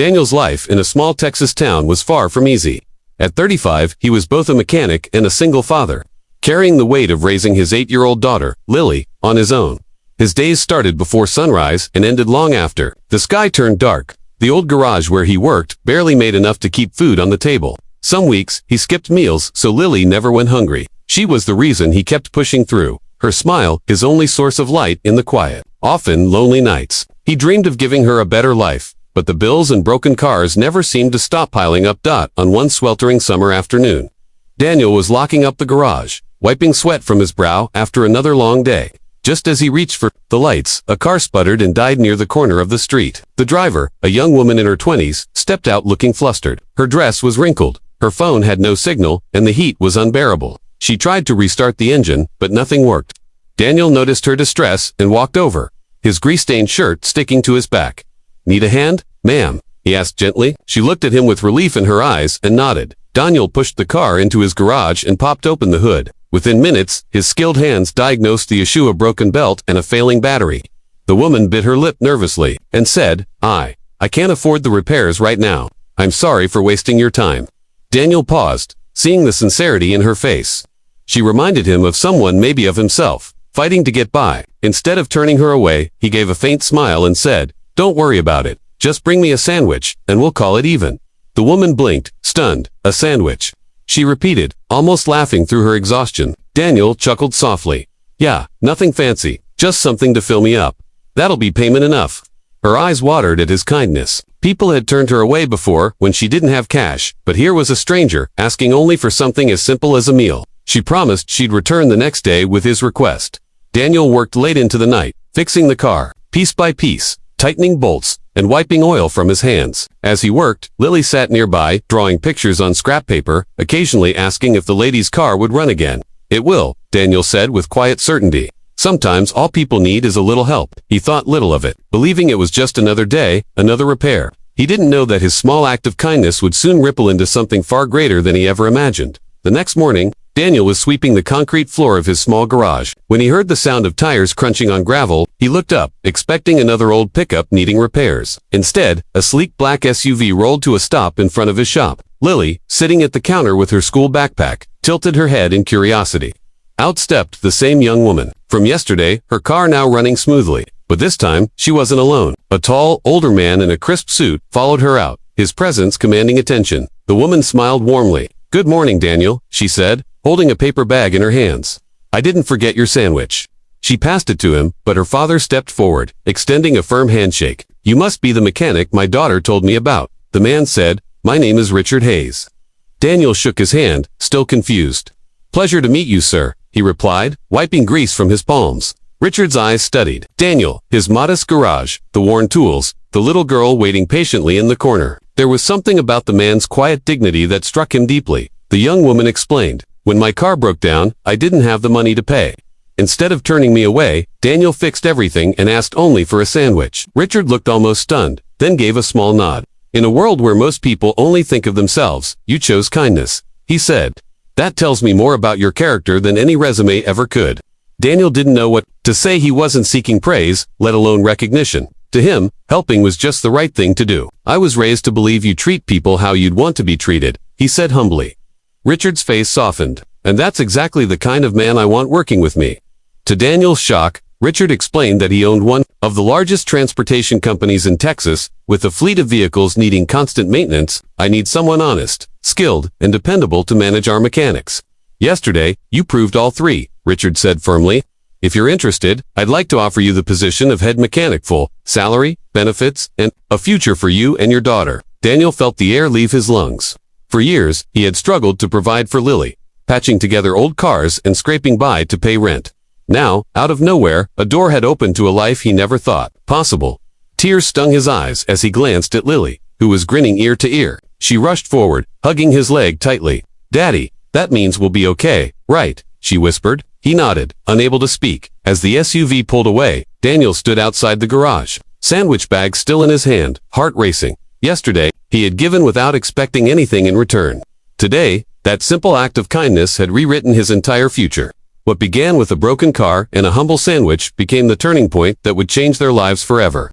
Daniel's life in a small Texas town was far from easy. At 35, he was both a mechanic and a single father, carrying the weight of raising his 8-year-old daughter, Lily, on his own. His days started before sunrise and ended long after. The sky turned dark. The old garage where he worked barely made enough to keep food on the table. Some weeks, he skipped meals so Lily never went hungry. She was the reason he kept pushing through. Her smile, his only source of light in the quiet, often lonely nights. He dreamed of giving her a better life, but the bills and broken cars never seemed to stop piling up. On one sweltering summer afternoon, Daniel was locking up the garage, wiping sweat from his brow after another long day. Just as he reached for the lights, a car sputtered and died near the corner of the street. The driver, a young woman in her 20s, stepped out looking flustered. Her dress was wrinkled, her phone had no signal, and the heat was unbearable. She tried to restart the engine, but nothing worked. Daniel noticed her distress and walked over, his grease-stained shirt sticking to his back. "Need a hand, ma'am?" he asked gently. She looked at him with relief in her eyes and nodded. Daniel pushed the car into his garage and popped open the hood. Within minutes, his skilled hands diagnosed the issue: a broken belt and a failing battery. The woman bit her lip nervously and said, I can't afford the repairs right now. I'm sorry for wasting your time." Daniel paused, seeing the sincerity in her face. She reminded him of someone, maybe of himself, fighting to get by. Instead of turning her away, he gave a faint smile and said, "Don't worry about it. Just bring me a sandwich, and we'll call it even." The woman blinked, stunned. "A sandwich?" she repeated, almost laughing through her exhaustion. Daniel chuckled softly. "Yeah, nothing fancy, just something to fill me up. That'll be payment enough." Her eyes watered at his kindness. People had turned her away before when she didn't have cash, but here was a stranger, asking only for something as simple as a meal. She promised she'd return the next day with his request. Daniel worked late into the night, fixing the car, piece by piece, tightening bolts, and wiping oil from his hands. As he worked, Lily sat nearby, drawing pictures on scrap paper, occasionally asking if the lady's car would run again. "It will," Daniel said with quiet certainty. "Sometimes all people need is a little help." He thought little of it, believing it was just another day, another repair. He didn't know that his small act of kindness would soon ripple into something far greater than he ever imagined. The next morning, Daniel was sweeping the concrete floor of his small garage. When he heard the sound of tires crunching on gravel, he looked up, expecting another old pickup needing repairs. Instead, a sleek black SUV rolled to a stop in front of his shop. Lily, sitting at the counter with her school backpack, tilted her head in curiosity. Out stepped the same young woman. From yesterday, her car now running smoothly. But this time, she wasn't alone. A tall, older man in a crisp suit followed her out, his presence commanding attention. The woman smiled warmly. "Good morning, Daniel," she said, holding a paper bag in her hands. "I didn't forget your sandwich." She passed it to him, but her father stepped forward, extending a firm handshake. "You must be the mechanic my daughter told me about." The man said, "My name is Richard Hayes." Daniel shook his hand, still confused. "Pleasure to meet you, sir," he replied, wiping grease from his palms. Richard's eyes studied Daniel, his modest garage, the worn tools, the little girl waiting patiently in the corner. There was something about the man's quiet dignity that struck him deeply. The young woman explained, "When my car broke down, I didn't have the money to pay. Instead of turning me away, Daniel fixed everything and asked only for a sandwich." Richard looked almost stunned, then gave a small nod. "In a world where most people only think of themselves, you chose kindness," he said. "That tells me more about your character than any resume ever could." Daniel didn't know what to say. He wasn't seeking praise, let alone recognition. To him, helping was just the right thing to do. "I was raised to believe you treat people how you'd want to be treated," he said humbly. Richard's face softened. "And that's exactly the kind of man I want working with me." To Daniel's shock, Richard explained that he owned one of the largest transportation companies in Texas, with a fleet of vehicles needing constant maintenance. "I need someone honest, skilled, and dependable to manage our mechanics." "Yesterday, you proved all three," Richard said firmly. "If you're interested, I'd like to offer you the position of head mechanic, full salary, benefits, and a future for you and your daughter." Daniel felt the air leave his lungs. For years, he had struggled to provide for Lily, patching together old cars and scraping by to pay rent. Now, out of nowhere, a door had opened to a life he never thought possible. Tears stung his eyes as he glanced at Lily, who was grinning ear to ear. She rushed forward, hugging his leg tightly. "Daddy, that means we'll be okay, right?" she whispered. He nodded, unable to speak. As the SUV pulled away, Daniel stood outside the garage, sandwich bag still in his hand, heart racing. Yesterday, he had given without expecting anything in return. Today, that simple act of kindness had rewritten his entire future. What began with a broken car and a humble sandwich became the turning point that would change their lives forever.